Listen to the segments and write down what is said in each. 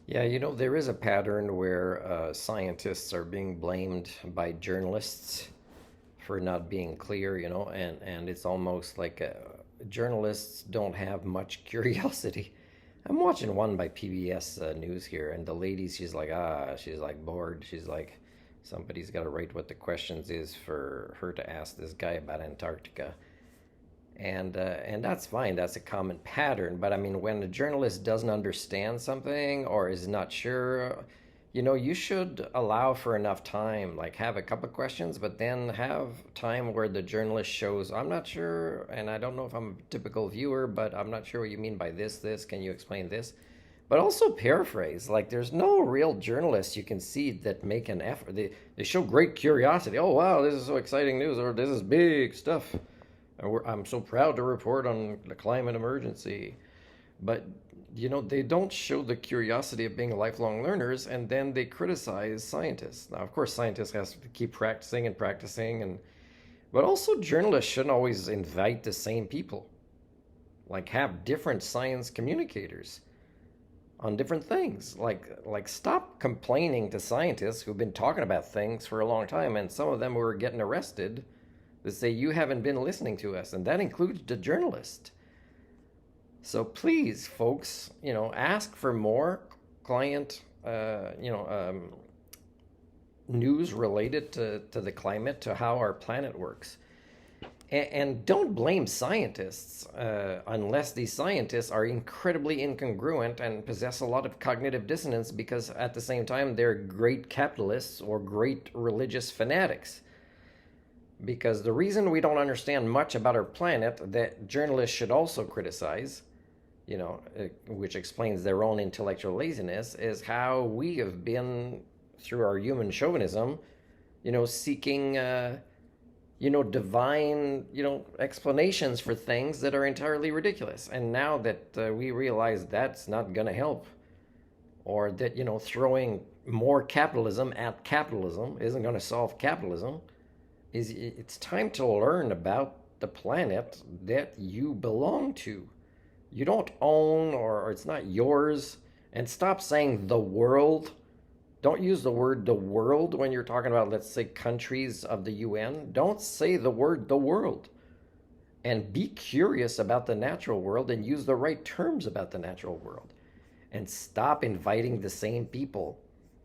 Yeah, there is a pattern where scientists are being blamed by journalists for not being clear, and it's almost like journalists don't have much curiosity. I'm watching one by PBS News here, and the lady, she's like bored. She's like, somebody's got to write what the questions is for her to ask this guy about Antarctica. And that's fine. That's a common pattern. But I mean, when a journalist doesn't understand something or is not sure, you should allow for enough time. Like have a couple of questions, but then have time where the journalist shows, I'm not sure, and I don't know if I'm a typical viewer, but I'm not sure what you mean by this. Can you explain this? But also paraphrase. Like there's no real journalists you can see that make an effort. They show great curiosity. Oh wow, this is so exciting news, or this is big stuff. I'm so proud to report on the climate emergency. But, they don't show the curiosity of being lifelong learners, and then they criticize scientists. Now, of course, scientists have to keep practicing and practicing, but also journalists shouldn't always invite the same people. Like have different science communicators on different things. Like stop complaining to scientists who've been talking about things for a long time, and some of them were getting arrested that say you haven't been listening to us, and that includes the journalist. So please, folks, ask for more client, news related to the climate, to how our planet works. And don't blame scientists unless these scientists are incredibly incongruent and possess a lot of cognitive dissonance because at the same time they're great capitalists or great religious fanatics. Because the reason we don't understand much about our planet that journalists should also criticize, which explains their own intellectual laziness, is how we have been, through our human chauvinism, seeking, divine, explanations for things that are entirely ridiculous. And now that we realize that's not going to help, or that, throwing more capitalism at capitalism isn't going to solve capitalism, is it's time to learn about the planet that you belong to. You don't own, or it's not yours. And stop saying the world. Don't use the word the world when you're talking about, let's say, countries of the UN. Don't say the word the world. And be curious about the natural world and use the right terms about the natural world. And stop inviting the same people,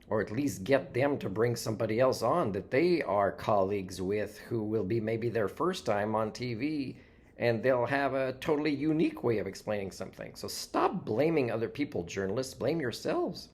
or at least get them to bring somebody else on that they are colleagues with, who will be maybe their first time on TV, and they'll have a totally unique way of explaining something. So stop blaming other people, journalists. Blame yourselves.